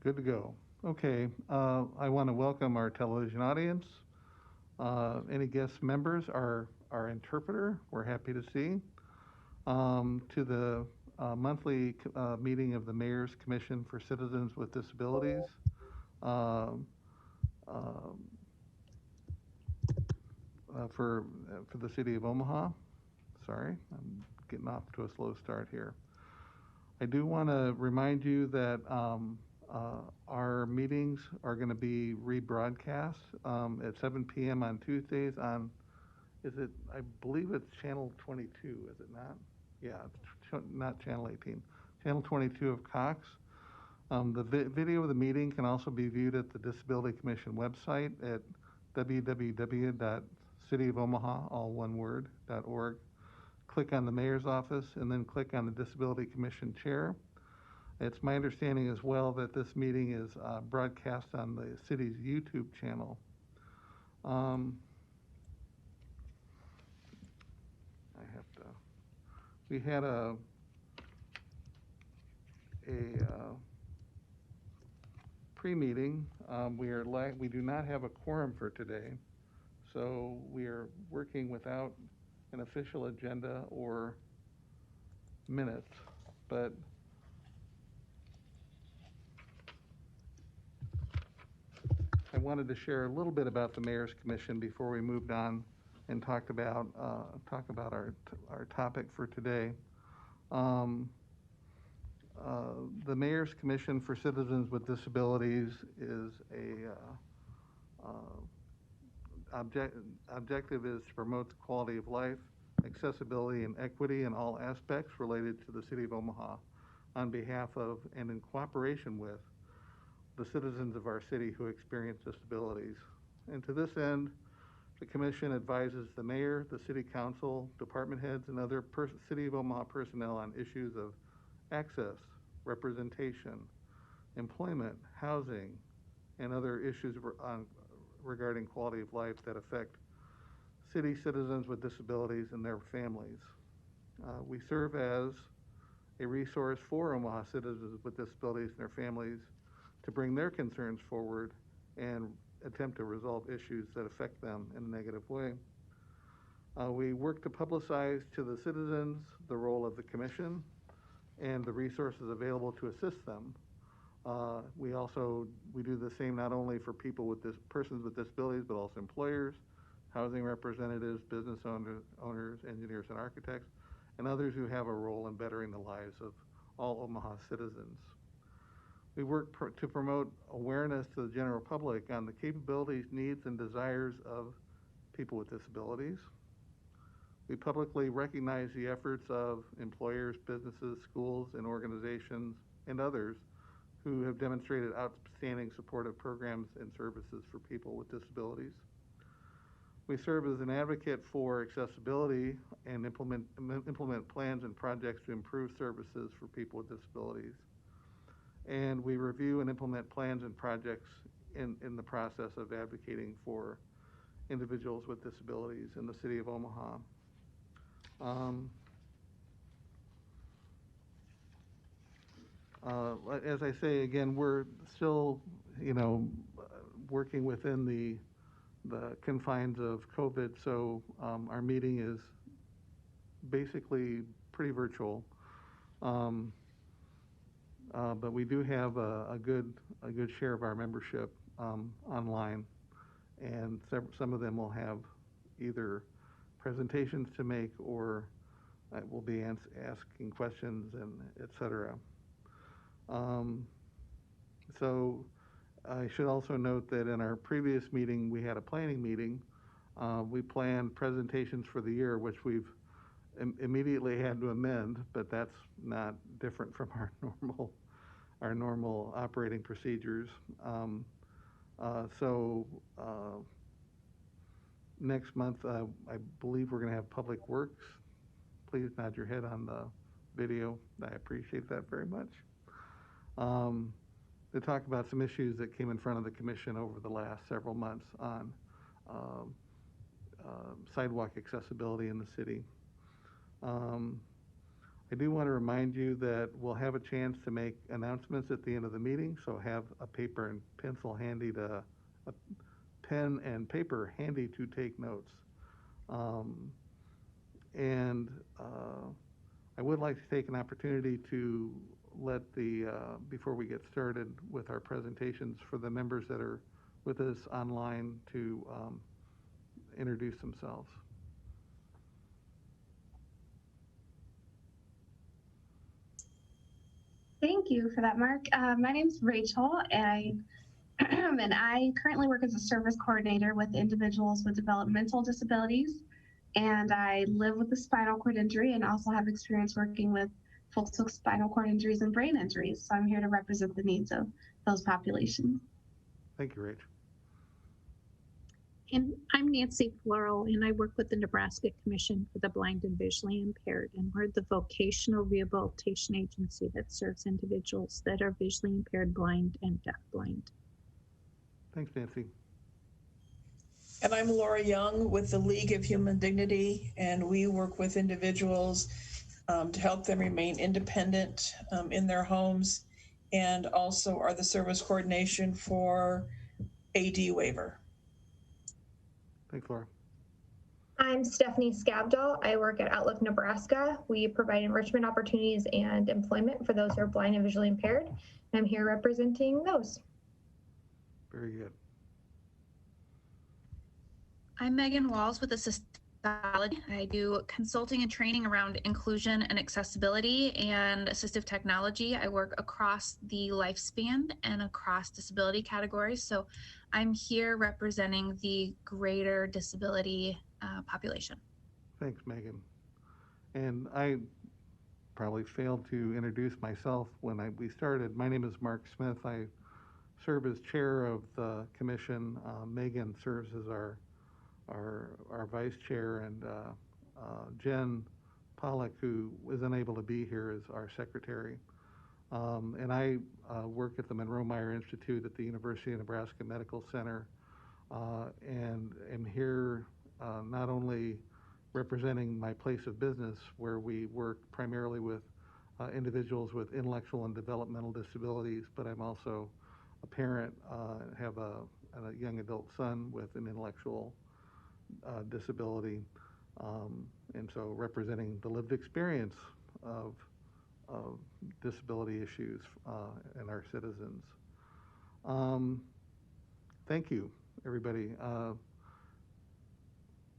Good to go. Okay, I want to welcome our television audience. Any guest members, our interpreter, we're happy to see. To the monthly meeting of the Mayor's Commission for Citizens with Disabilities um, um, for the city of Omaha. Sorry, I'm getting off to a slow start here. I do want to remind you that our meetings are going to be rebroadcast at 7 p.m. on Tuesdays on, is it, I believe it's channel 22, is it not? Yeah, it's not channel 18. Channel 22 of Cox. The video of the meeting can also be viewed at the Disability Commission website at www.cityofomaha, all one word, .org. Click on the mayor's office and then click on the Disability Commission chair. It's my understanding as well that this meeting is broadcast on the city's YouTube channel. I have to. We had a pre-meeting. We do not have a quorum for today, so we are working without an official agenda or minutes. But I wanted to share a little bit about the Mayor's Commission before we moved on and talk about our topic for today. Um, the Mayor's Commission for Citizens with Disabilities is objective is to promote the quality of life, accessibility, and equity in all aspects related to the City of Omaha on behalf of and in cooperation with the citizens of our city who experience disabilities. And to this end, the Commission advises the Mayor, the City Council, department heads, and other City of Omaha personnel on issues of access, representation, employment, housing, and other issues regarding quality of life that affect city citizens with disabilities and their families. We serve as a resource for Omaha citizens with disabilities and their families to bring their concerns forward and attempt to resolve issues that affect them in a negative way. We work to publicize to the citizens the role of the Commission and the resources available to assist them. We do the same not only for people with persons with disabilities, but also employers, housing representatives, business owners, engineers and architects, and others who have a role in bettering the lives of all Omaha citizens. We work to promote awareness to the general public on the capabilities, needs, and desires of people with disabilities. We publicly recognize the efforts of employers, businesses, schools, and organizations, and others who have demonstrated outstanding supportive programs and services for people with disabilities. We serve as an advocate for accessibility and implement plans and projects to improve services for people with disabilities. And we review and implement plans and projects in the process of advocating for individuals with disabilities in the city of Omaha. As I say again, we're still, working within the confines of COVID, so our meeting is basically pretty virtual. But we do have a good share of our membership online, and some of them will have either presentations to make or will be asking questions and et cetera. So I should also note that in our previous meeting, we had a planning meeting. We planned presentations for the year, which we've immediately had to amend, but that's not different from our normal operating procedures. Next month, I believe we're going to have Public Works. Please nod your head on the video. I appreciate that very much. To talk about some issues that came in front of the Commission over the last several months on sidewalk accessibility in the city. I do want to remind you that we'll have a chance to make announcements at the end of the meeting, so have a paper and pencil handy to, a pen and paper handy to take notes. Um, and I would like to take an opportunity to let before we get started with our presentations, for the members that are with us online to introduce themselves. Thank you for that, Mark. My name is Rachel, and I currently work as a service coordinator with individuals with developmental disabilities. And I live with a spinal cord injury and also have experience working with folks with spinal cord injuries and brain injuries. So I'm here to represent the needs of those populations. Thank you, Rach. And I'm Nancy Floral, and I work with the Nebraska Commission for the Blind and Visually Impaired, and we're the vocational rehabilitation agency that serves individuals that are visually impaired, blind, and deafblind. Thanks, Nancy. And I'm Laura Young with the League of Human Dignity, and we work with individuals to help them remain independent in their homes, and also are the service coordination for AD waiver. Thanks, Laura. I'm Stephanie Scabdall. I work at Outlook, Nebraska. We provide enrichment opportunities and employment for those who are blind and visually impaired. I'm here representing those. Very good. I'm Megan Walls with Assistive Technology. I do consulting and training around inclusion and accessibility and assistive technology. I work across the lifespan and across disability categories. So I'm here representing the greater disability population. Thanks, Megan. And I probably failed to introduce myself when we started. My name is Mark Smith. I serve as chair of the commission. Megan serves as our vice chair, and Jen Pollack, who was unable to be here, is our secretary. And I work at the Monroe Meyer Institute at the University of Nebraska Medical Center, and am here not only representing my place of business, where we work primarily with individuals with intellectual and developmental disabilities, but I'm also a parent, have a young adult son with an intellectual disability, and so representing the lived experience of disability issues and our citizens. Thank you, everybody.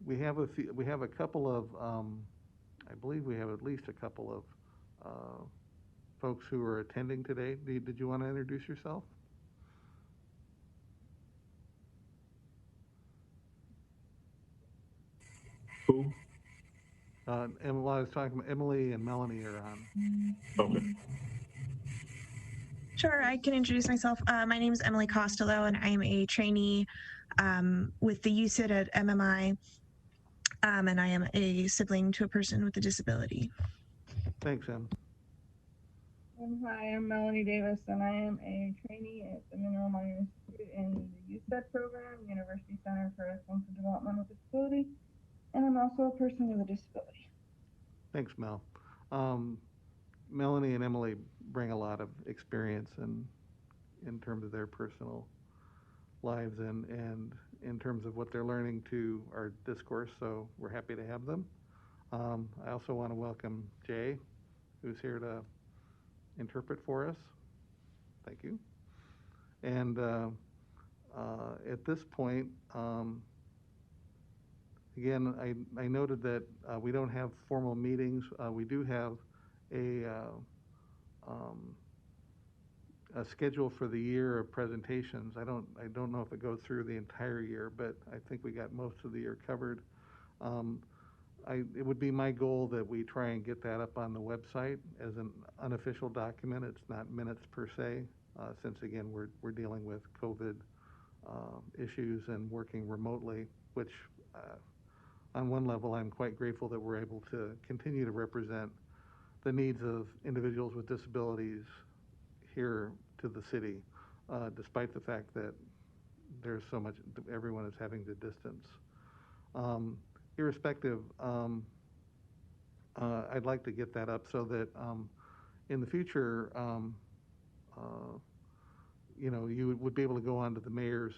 We have a couple of, I believe we have at least a couple of folks who are attending today. Did you want to introduce yourself? Who? I was talking about Emily and Melanie are on. Okay. Sure, I can introduce myself. My name is Emily Costello, and I am a trainee with the UCIT at MMI, and I am a sibling to a person with a disability. Thanks, Em. Hi, I'm Melanie Davis, and I am a trainee at the Monroe Meyer Institute in the UCED program, University Center for Excellence in Developmental Disability, and I'm also a person with a disability. Thanks, Mel. Melanie and Emily bring a lot of experience in terms of their personal lives and in terms of what they're learning to our discourse, so we're happy to have them. I also want to welcome Jay, who's here to interpret for us. Thank you. And at this point, again, I noted that we don't have formal meetings. We do have a schedule for the year of presentations. I don't know if it goes through the entire year, but I think we got most of the year covered. It would be my goal that we try and get that up on the website as an unofficial document. It's not minutes per se, since again we're dealing with COVID issues and working remotely, which on one level I'm quite grateful that we're able to continue to represent the needs of individuals with disabilities here to the city, despite the fact that there's so much, everyone is having to distance. Irrespective, I'd like to get that up so that in the future, you would be able to go onto the mayor's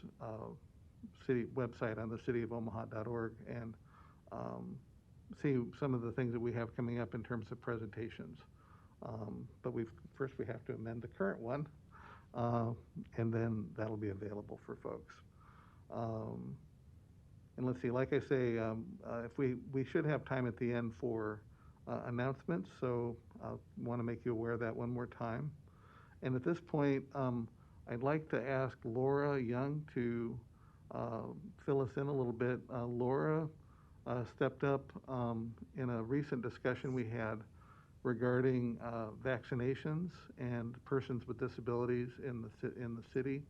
city website on the cityofomaha.org and see some of the things that we have coming up in terms of presentations. But first we have to amend the current one, and then that'll be available for folks. And let's see, like I say, if we should have time at the end for announcements, so I want to make you aware of that one more time. And at this point, I'd like to ask Laura Young to fill us in a little bit. Laura stepped up in a recent discussion we had regarding vaccinations and persons with disabilities in the city.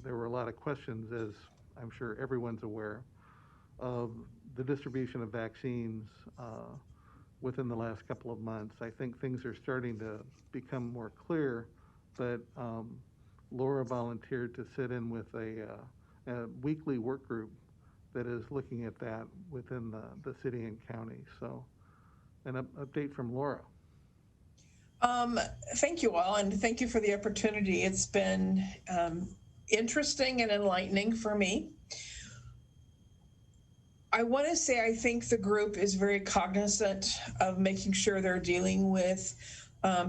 There were a lot of questions, as I'm sure everyone's aware, of the distribution of vaccines within the last couple of months. I think things are starting to become more clear, but Laura volunteered to sit in with a weekly work group that is looking at that within the city and county. So an update from Laura. Thank you all, and thank you for the opportunity. It's been interesting and enlightening for me. I want to say I think the group is very cognizant of making sure they're dealing with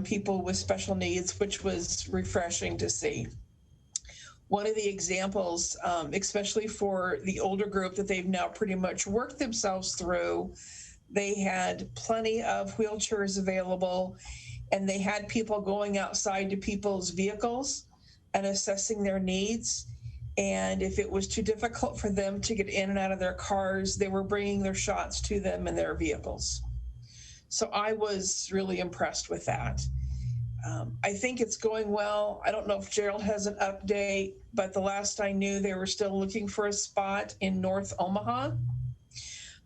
people with special needs, which was refreshing to see. One of the examples, especially for the older group that they've now pretty much worked themselves through, they had plenty of wheelchairs available, and they had people going outside to people's vehicles and assessing their needs. And if it was too difficult for them to get in and out of their cars, they were bringing their shots to them in their vehicles. So I was really impressed with that. I think it's going well. I don't know if Gerald has an update, but the last I knew, they were still looking for a spot in North Omaha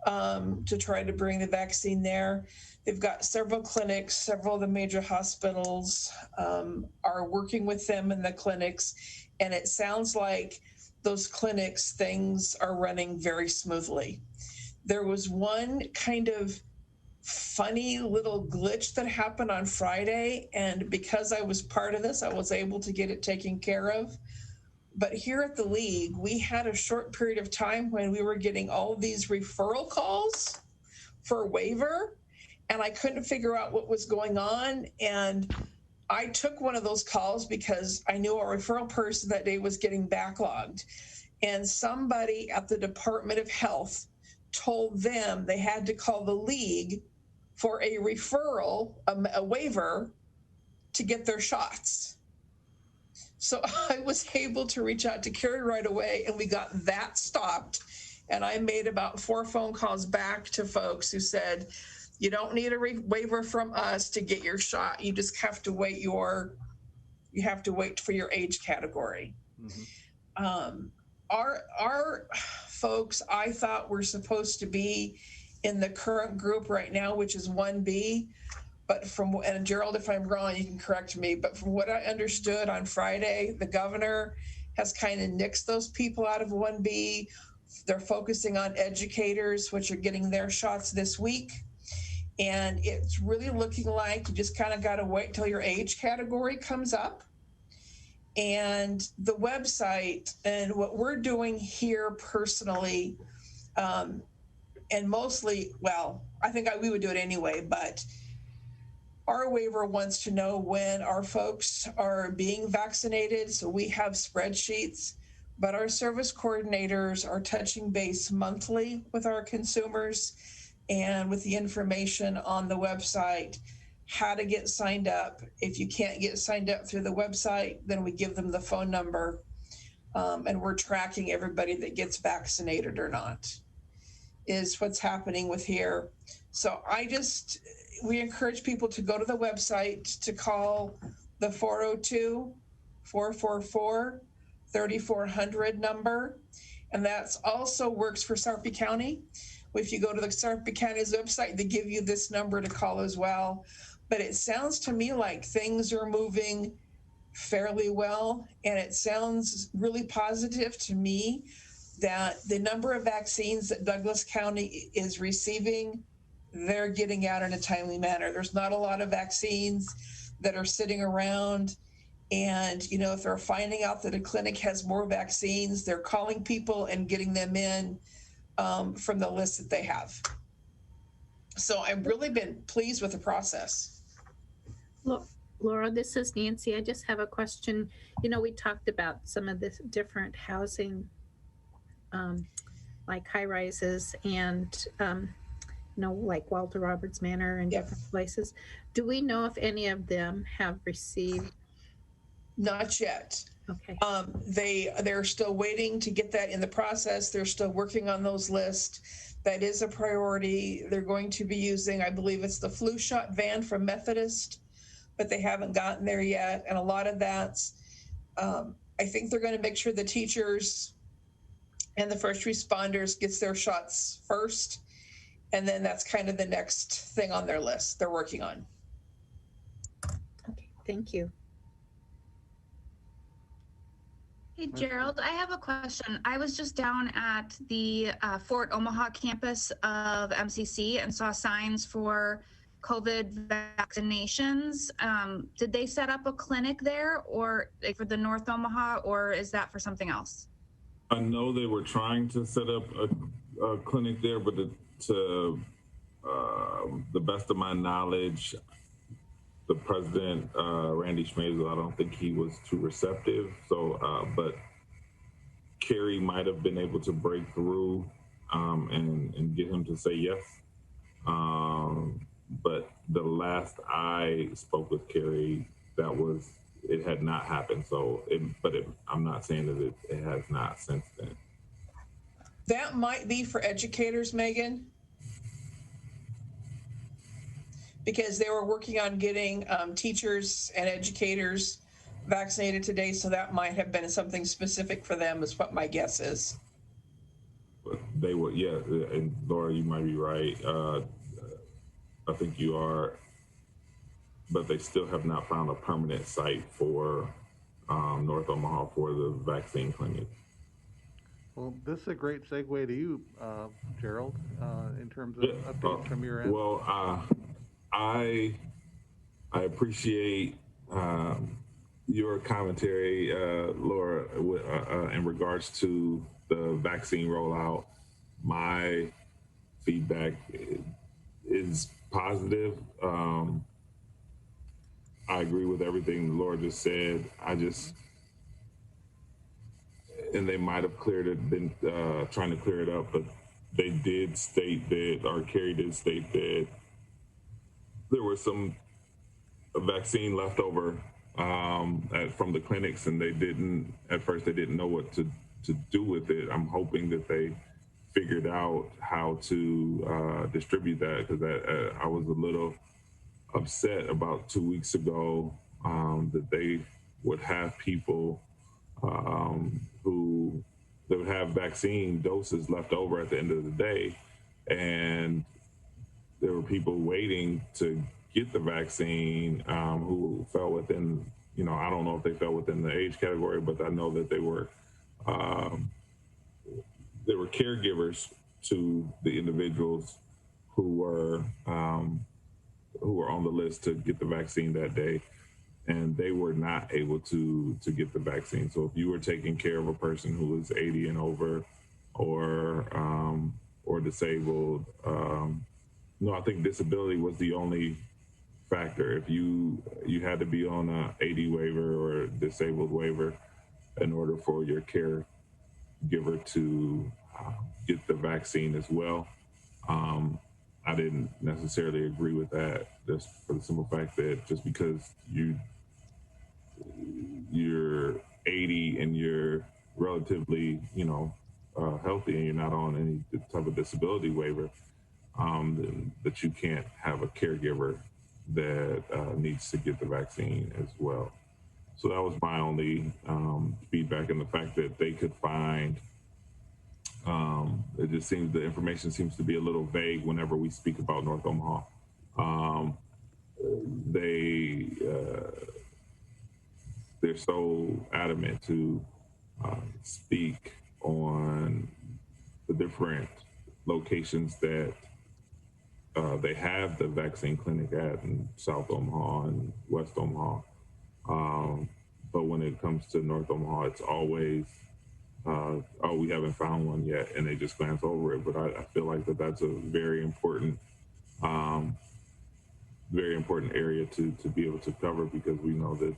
to try to bring the vaccine there. They've got several clinics, several of the major hospitals are working with them in the clinics, and it sounds like those clinics, things are running very smoothly. There was one kind of funny little glitch that happened on Friday, and because I was part of this, I was able to get it taken care of. But here at the league, we had a short period of time when we were getting all of these referral calls for a waiver, and I couldn't figure out what was going on. And I took one of those calls because I knew a referral person that day was getting backlogged, and somebody at the Department of Health told them they had to call the league for a referral, a waiver to get their shots. So I was able to reach out to Carrie right away, and we got that stopped. And I made about 4 phone calls back to folks who said, you don't need a waiver from us to get your shot. You just have to wait for your age category. Mm-hmm. Our folks, I thought, were supposed to be in the current group right now, which is 1B. But and Gerald, if I'm wrong, you can correct me, but from what I understood on Friday, the governor has kind of nixed those people out of 1B. They're focusing on educators, which are getting their shots this week. And it's really looking like you just kind of got to wait till your age category comes up. And the website and what we're doing here personally, and mostly, well, I think we would do it anyway, but our waiver wants to know when our folks are being vaccinated. So we have spreadsheets, but our service coordinators are touching base monthly with our consumers and with the information on the website, how to get signed up. If you can't get signed up through the website, then we give them the phone number, and we're tracking everybody that gets vaccinated or not, is what's happening with here. So we encourage people to go to the website, to call the 402-444-3400 number. And that's also works for Sarpy County. If you go to the Sarpy County's website, they give you this number to call as well. But it sounds to me like things are moving fairly well. And it sounds really positive to me that the number of vaccines that Douglas County is receiving they're getting out in a timely manner. There's not a lot of vaccines that are sitting around. And, you know, if they're finding out that a clinic has more vaccines, they're calling people and getting them in from the list that they have. So I've really been pleased with the process. Look, Laura, this is Nancy. I just have a question. You know, we talked about some of the different housing, like high rises and, you know, like Walter Roberts Manor and different places. Do we know if any of them have received? Not yet. Okay. They're still waiting to get that in the process. They're still working on those lists. That is a priority. They're going to be using, I believe it's the flu shot van from Methodist, but they haven't gotten there yet. And a lot of that's, I think they're going to make sure the teachers and the first responders gets their shots first. And then that's kind of the next thing on their list they're working on. Okay, thank you. Hey, Gerald, I have a question. I was just down at the Fort Omaha campus of MCC and saw signs for COVID vaccinations. Did they set up a clinic there or for the North Omaha, or is that for something else? I know they were trying to set up a clinic there, but to the best of my knowledge, the president, Randy Schmazel, I don't think he was too receptive. So, but Kerry might have been able to break through and get him to say yes. But the last I spoke with Kerry, it had not happened. So, I'm not saying that it has not since then. That might be for educators, Megan, because they were working on getting teachers and educators vaccinated today. So that might have been something specific for them is what my guess is. But they were, yeah, and Laura, you might be right. I think you are, but they still have not found a permanent site for North Omaha for the vaccine clinic. Well, this is a great segue to you, Gerald, in terms of updates from your end. Well, I appreciate your commentary, Laura, in regards to the vaccine rollout. My feedback is positive. I agree with everything Laura just said. And they might have been trying to clear it up, but they did state that, or Kerry did state that there was some vaccine left over from the clinics, and at first they didn't know what to do with it. I'm hoping that they figured out how to distribute that, because I was a little upset about 2 weeks ago that they would have people who they would have vaccine doses left over at the end of the day, and there were people waiting to get the vaccine who fell within, I don't know if they fell within the age category, but I know that they were caregivers to the individuals who were on the list to get the vaccine that day, and they were not able to get the vaccine. So if you were taking care of a person who was 80 and over, or disabled, no, I think disability was the only factor. If you had to be on a 80 waiver or a disabled waiver in order for your caregiver to get the vaccine as well. I didn't necessarily agree with that, just for the simple fact that just because you're 80 and you're relatively, healthy and you're not on any type of disability waiver, that you can't have a caregiver that needs to get the vaccine as well. So that was my only feedback, and the fact that they could find, it just seems the information seems to be a little vague whenever we speak about North Omaha. They're so adamant to speak on the different locations that they have the vaccine clinic at in South Omaha and West Omaha. But when it comes to North Omaha, it's always, oh, we haven't found one yet, and they just glance over it. But I feel like that's a very important area to be able to cover, because we know that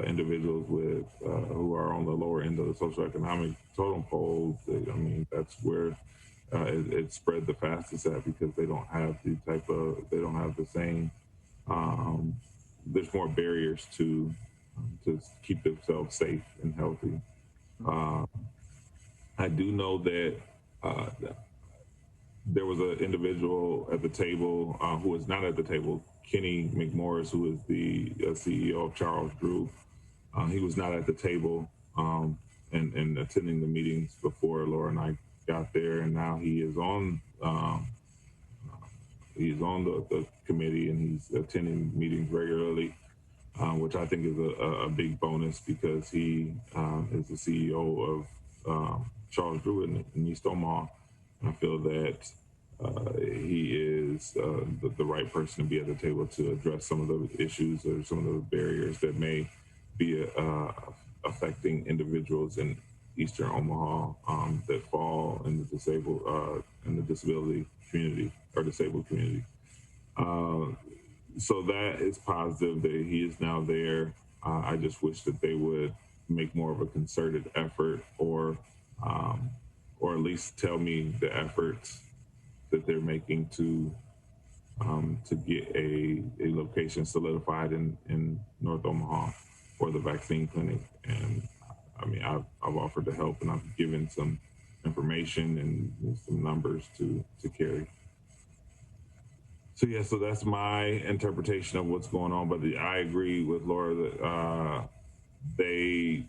individuals with who are on the lower end of the socioeconomic totem pole, I mean, that's where it spread the fastest at, because they don't have the same, there's more barriers to keep themselves safe and healthy. I do know that there was an individual at the table who was not at the table, Kenny McMorris, who is the CEO of Charles Drew. He was not at the table and attending the meetings before Laura and I got there, and now he is on the committee, and he's attending meetings regularly, which I think is a big bonus, because he is the CEO of Charles Drew in East Omaha. I feel that he is the right person to be at the table to address some of the issues or some of the barriers that may be affecting individuals in Eastern Omaha that fall in the disability community or disabled community. So that is positive that he is now there. I just wish that they would make more of a concerted effort, or at least tell me the efforts that they're making to get a location solidified in North Omaha for the vaccine clinic. And I mean, I've offered to help, and I've given some information and some numbers to carry. So yeah, so that's my interpretation of what's going on. But I agree with Laura that they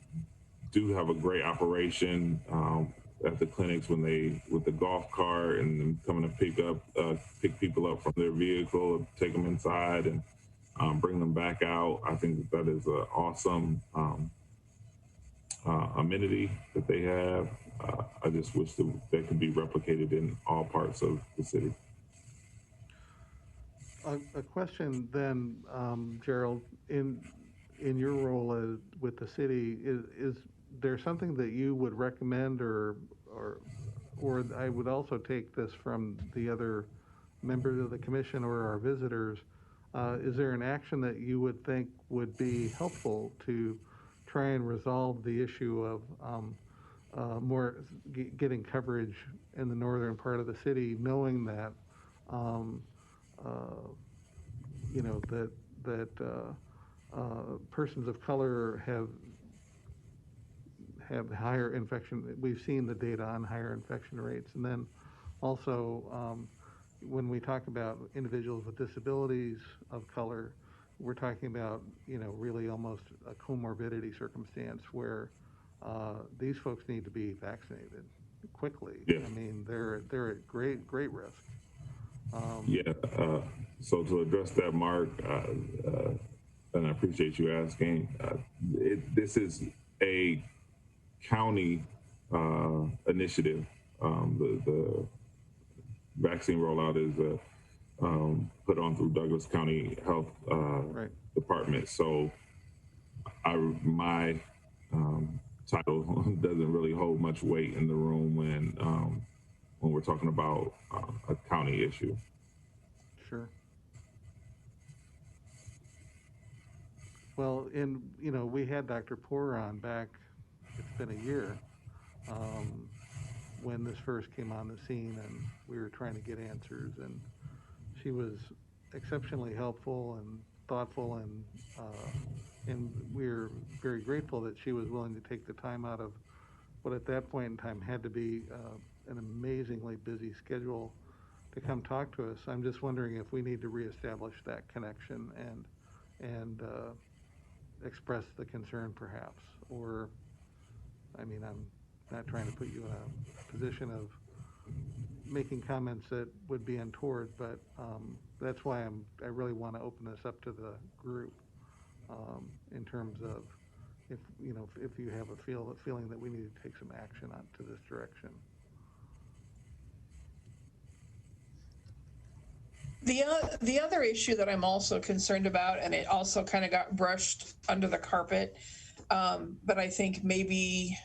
do have a great operation at the clinics with the golf cart and coming to pick people up from their vehicle, take them inside, and bring them back out. I think that is an awesome amenity that they have. I just wish that could be replicated in all parts of the city. A question then, Gerald, in your role with the city, is there something that you would recommend, or I would also take this from the other members of the commission or our visitors, is there an action that you would think would be helpful to try and resolve the issue of getting coverage in the northern part of the city, knowing that you know, that persons of color have higher infection. We've seen the data on higher infection rates, and then also when we talk about individuals with disabilities of color, we're talking about, you know, really almost a comorbidity circumstance where these folks need to be vaccinated quickly. Yeah. I mean, they're at great risk. So to address that, Mark, and I appreciate you asking, this is a county initiative. The vaccine rollout is put on through Douglas County Health Department. So my title doesn't really hold much weight in the room when we're talking about a county issue. Sure. Well, you know, we had Dr. Poor on back, it's been a year, when this first came on the scene, and we were trying to get answers, and she was exceptionally helpful and thoughtful, and we're very grateful that she was willing to take the time out of what at that point in time had to be an amazingly busy schedule to come talk to us. I'm just wondering if we need to reestablish that connection and express the concern, perhaps. Or, I mean, I'm not trying to put you in a position of making comments that would be untoward, but that's why I really want to open this up to the group in terms of if you have a feeling that we need to take some action to this direction. The other issue that I'm also concerned about, and it also kind of got brushed under the carpet, but I think maybe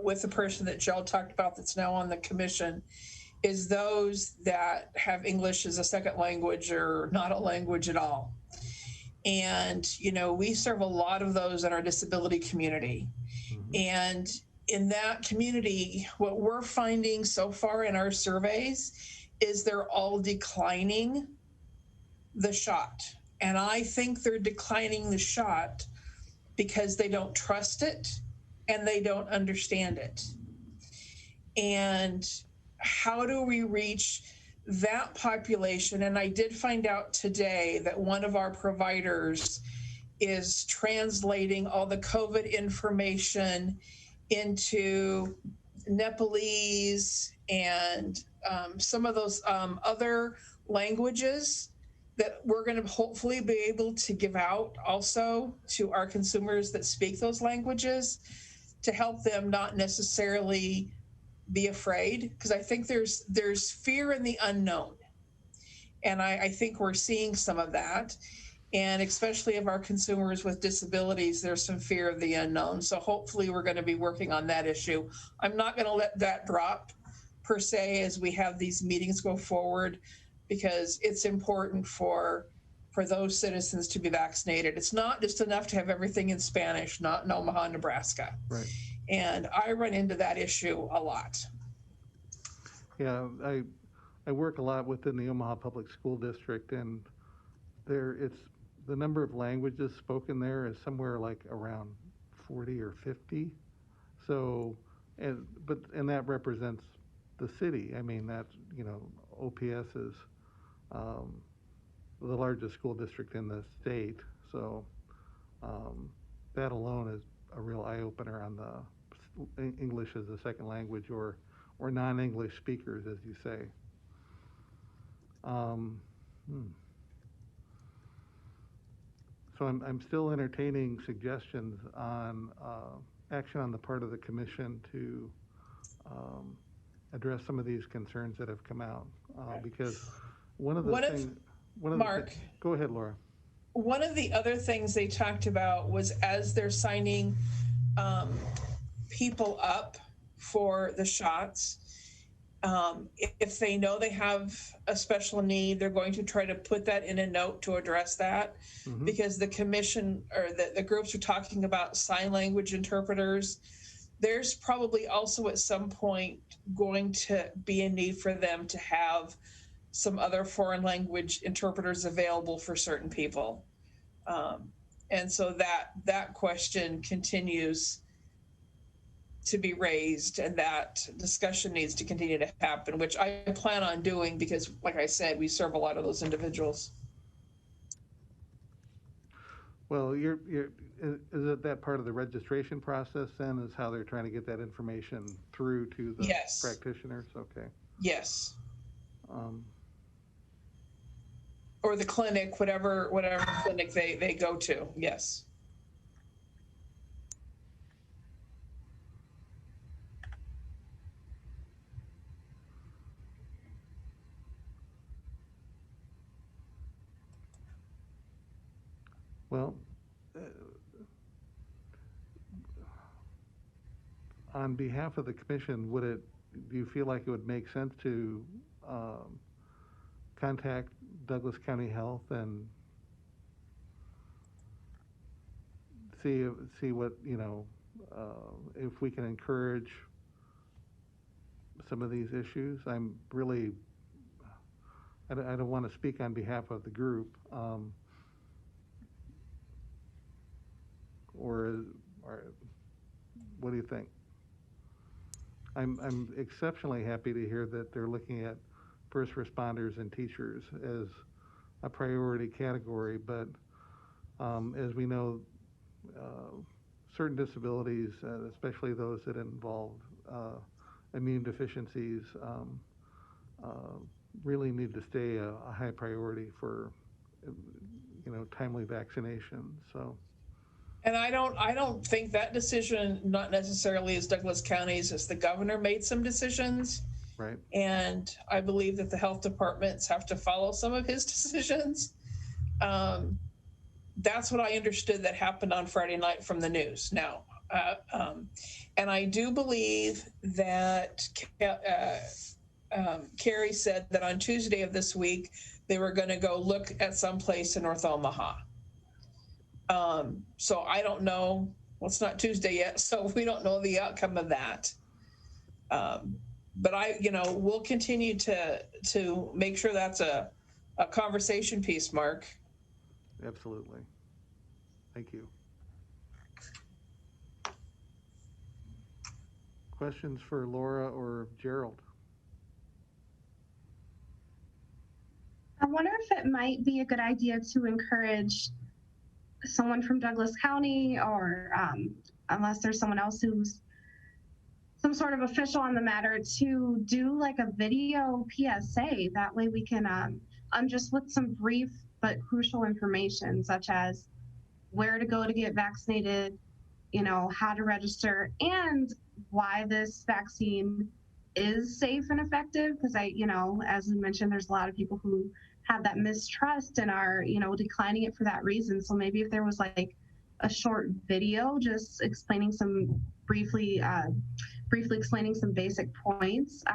with the person that Jill talked about that's now on the commission, is those that have English as a second language or not a language at all. And, you know, we serve a lot of those in our disability community. Mm-hmm. And in that community, what we're finding so far in our surveys is they're all declining the shot. And I think they're declining the shot because they don't trust it and they don't understand it. And how do we reach that population? And I did find out today that one of our providers is translating all the COVID information into Nepalese and some of those other languages that we're going to hopefully be able to give out also to our consumers that speak those languages, to help them not necessarily be afraid, because I think there's fear in the unknown. And I think we're seeing some of that. And especially of our consumers with disabilities, there's some fear of the unknown. So hopefully we're going to be working on that issue. I'm not going to let that drop per se as we have these meetings go forward, because it's important for those citizens to be vaccinated. It's not just enough to have everything in Spanish, not in Omaha, Nebraska. Right. And I run into that issue a lot. Yeah, I work a lot within the Omaha Public School District, and the number of languages spoken there is somewhere like around 40 or 50. So, and that represents the city. I mean, that's, you know, OPS is the largest school district in the state. So that alone is a real eye-opener on the English as a second language or non-English speakers, as you say. So I'm still entertaining suggestions on action on the part of the commission to address some of these concerns that have come out. Because one of the things... Mark. Go ahead, Laura. One of the other things they talked about was as they're signing people up for the shots, if they know they have a special need, they're going to try to put that in a note to address that. Mm-hmm. Because the commission or the groups are talking about sign language interpreters. There's probably also at some point going to be a need for them to have some other foreign language interpreters available for certain people. And so that question continues to be raised, and that discussion needs to continue to happen, which I plan on doing because, like I said, we serve a lot of those individuals. Well, is it that part of the registration process then, is how they're trying to get that information through to the practitioners? Okay. Yes. Or the clinic, whatever clinic they go to, yes. Well, on behalf of the commission, do you feel like it would make sense to contact Douglas County Health and see what, you know, if we can encourage some of these issues? I'm really, I don't want to speak on behalf of the group, or what do you think? I'm exceptionally happy to hear that they're looking at first responders and teachers as a priority category, but as we know, certain disabilities, especially those that involve immune deficiencies, really need to stay a high priority for, you know, timely vaccination. So. And I don't think that decision not necessarily is Douglas County's, as the governor made some decisions. Right. And I believe that the health departments have to follow some of his decisions. That's what I understood that happened on Friday night from the news. Now, and I do believe that Carrie said that on Tuesday of this week, they were going to go look at some place in North Omaha. So I don't know. Well, it's not Tuesday yet, so we don't know the outcome of that. But we'll continue to make sure that's a conversation piece, Mark. Absolutely. Thank you. Questions for Laura or Gerald? I wonder if it might be a good idea to encourage someone from Douglas County, or unless there's someone else who's some sort of official on the matter, to do like a video PSA. That way we can, just with some brief but crucial information, such as where to go to get vaccinated, how to register, and why this vaccine is safe and effective. Because as we mentioned, there's a lot of people who have that mistrust and are, declining it for that reason. So maybe if there was like a short video just explaining some briefly explaining some basic points.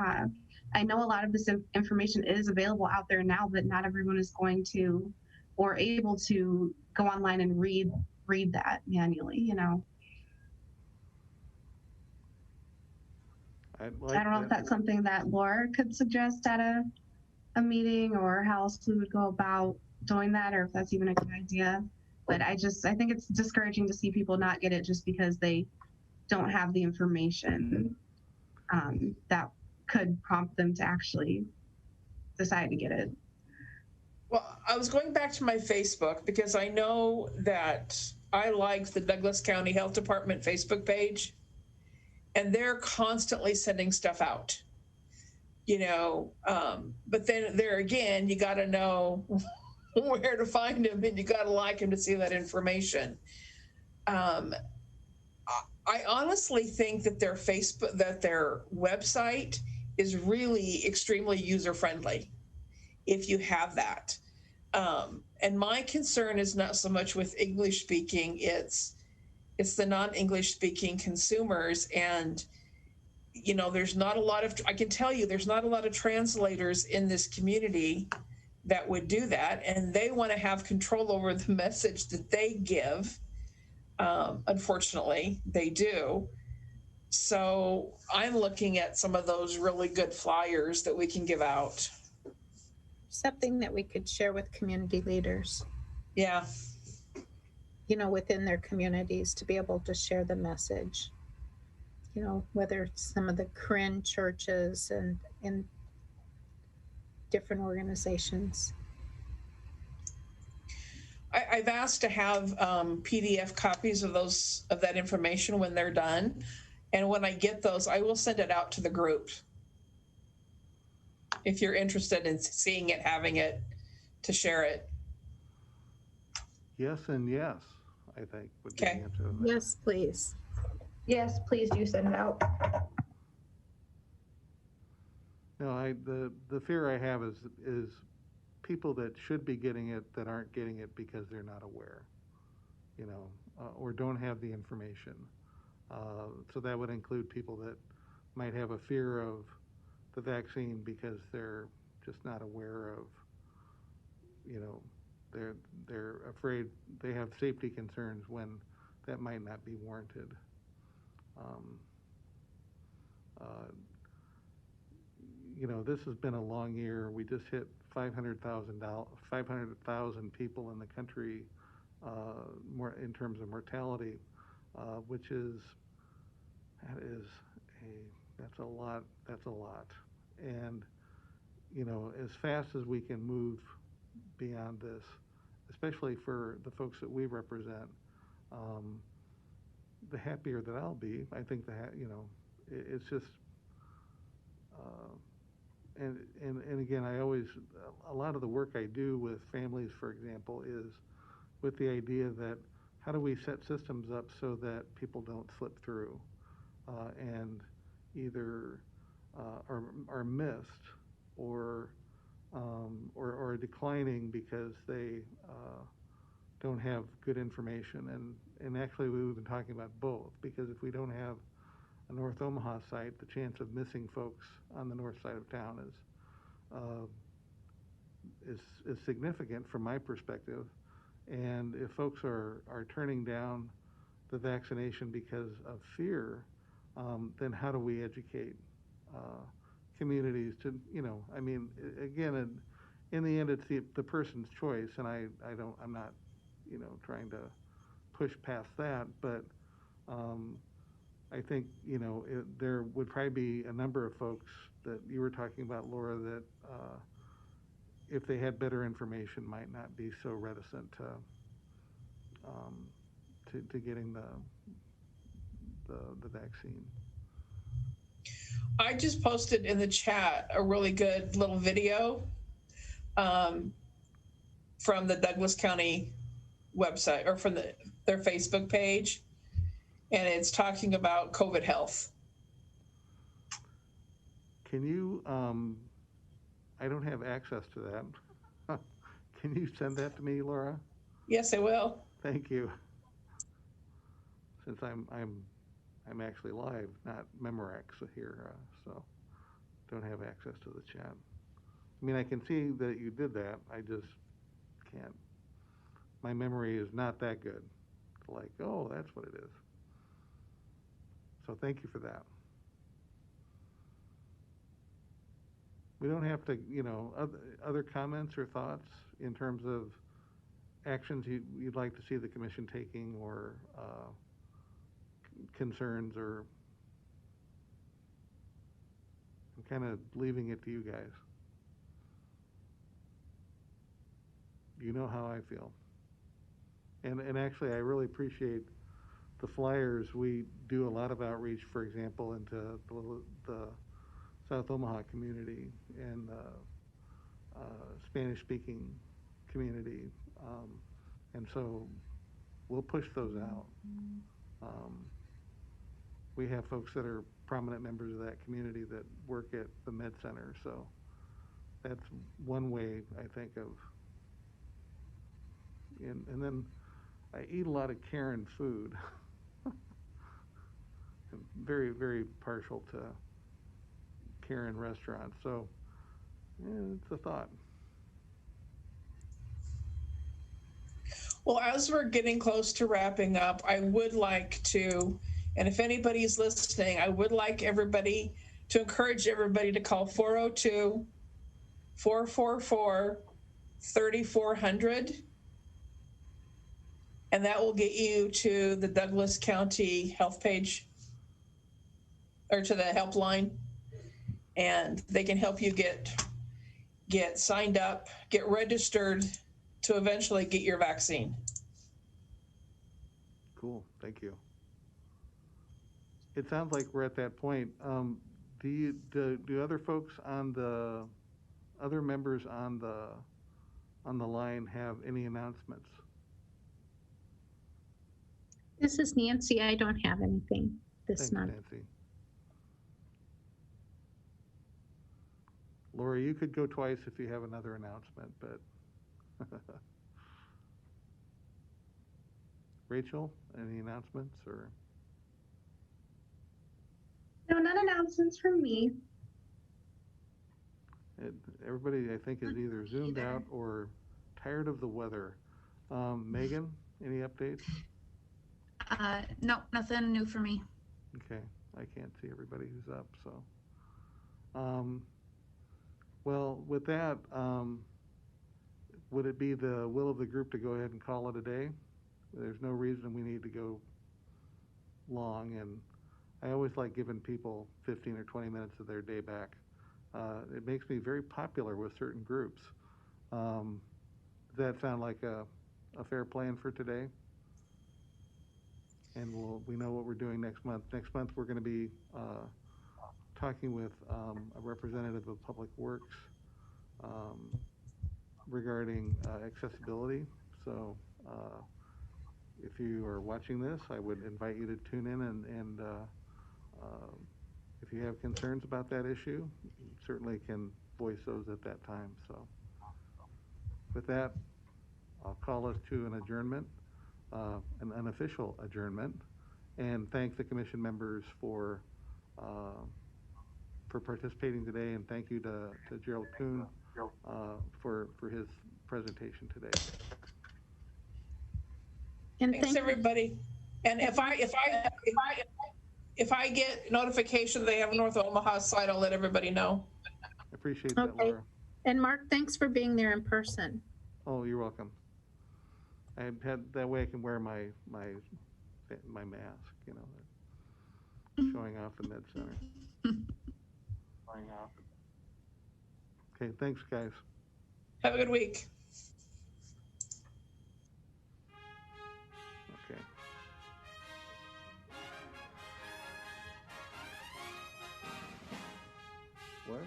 I know a lot of this information is available out there now, but not everyone is going to or able to go online and read that manually, I don't know if that's something that Laura could suggest at a meeting, or how else we would go about doing that, or if that's even a good idea. But I think it's discouraging to see people not get it just because they don't have the information that could prompt them to actually decide to get it. Well, I was going back to my Facebook because I know that I like the Douglas County Health Department Facebook page, and they're constantly sending stuff out, but then there again, you got to know where to find them, and you got to like them to see that information. I honestly think that their website is really extremely user-friendly if you have that. And my concern is not so much with English speaking, it's the non-English speaking consumers. And, there's not a lot of, I can tell you, there's not a lot of translators in this community that would do that. And they want to have control over the message that they give. Unfortunately, they do. So I'm looking at some of those really good flyers that we can give out. Something that we could share with community leaders. Yeah. Within their communities, to be able to share the message. Whether it's some of the Korean churches and different organizations. I've asked to have PDF copies of that information when they're done. And when I get those, I will send it out to the group. If you're interested in seeing it, having it, to share it. Yes and yes, I think would be the answer to that. Yes, please. Yes, please do send it out. No, the fear I have is people that should be getting it that aren't getting it because they're not aware, or don't have the information. So that would include people that might have a fear of the vaccine because they're just not aware of, they're afraid, they have safety concerns when that might not be warranted. This has been a long year. We just hit 500,000 people in the country more in terms of mortality, which that's a lot. And as fast as we can move beyond this, especially for the folks that we represent, the happier that I'll be. I think it's just. And again, a lot of the work I do with families, for example, is with the idea that how do we set systems up so that people don't slip through and either are missed or or declining because they don't have good information. And actually, we've been talking about both, because if we don't have a North Omaha site, the chance of missing folks on the north side of town uh, is significant from my perspective. And if folks are turning down the vaccination because of fear, then how do we educate uh, communities to, I mean, again, in the end, it's the person's choice, and I'm not, trying to push past that, but um, I think, there would probably be a number of folks that you were talking about, Laura, that if they had better information, might not be so reticent um, to getting the vaccine. I just posted in the chat a really good little video um, from the Douglas County website, or from their Facebook page, and it's talking about COVID health. Can you, I don't have access to that. Can you send that to me, Laura? Yes, I will. Thank you. Since I'm actually live, not Memorex here, so don't have access to the chat. I mean, I can see that you did that. I just can't. My memory is not that good. Like, oh, that's what it is. So thank you for that. We don't have to, other comments or thoughts in terms of actions you'd like to see the commission taking, or concerns, or I'm kind of leaving it to you guys. You know how I feel. And actually, I really appreciate the flyers. We do a lot of outreach, for example, into the South Omaha community and Spanish-speaking community, and so we'll push those out. We have folks that are prominent members of that community that work at the Med Center, so that's one way I think of. And then I eat a lot of Karen food. I'm very, very partial to Karen restaurants, so yeah, it's a thought. Well, as we're getting close to wrapping up, I would like to, and if anybody's listening, I would like everybody to encourage everybody to call 402-444-3400. And that will get you to the Douglas County health page, or to the helpline, and they can help you get signed up, get registered to eventually get your vaccine. Cool, thank you. It sounds like we're at that point. Do other folks other members on the line have any announcements? This is Nancy. I don't have anything this Thanks, month. Nancy. Laura, you could go twice if you have another announcement, but Rachel, any announcements, or? No, none announcements from me. Everybody, I think, is either zoomed out or tired of the weather. Megan, any updates? No, nothing new for me. Okay, I can't see everybody who's up, so. Well, with that, would it be the will of the group to go ahead and call it a day? There's no reason we need to go long, and I always like giving people 15 or 20 minutes of their day back. It makes me very popular with certain groups. Does that sound like a fair plan for today? And we know what we're doing next month. Next month, we're going to be talking with a representative of Public Works regarding accessibility. So if you are watching this, I would invite you to tune in and If you have concerns about that issue, you certainly can voice those at that time. So with that, I'll call us to an adjournment, an unofficial adjournment, and thank the commission members for participating today, and thank you to Gerald Kuhn for his presentation today. And Thanks, thank you. everybody. And if I get notification they have North Omaha site, I'll let everybody know. I appreciate that, Okay. Laura. And Mark, thanks for being there in person. Oh, you're welcome. I had that way I can wear my mask, you know, showing off the med center. Okay, thanks, guys. Have a good week. Okay. What?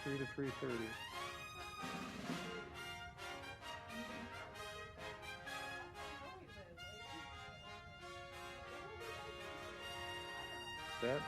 3 to 3:30. That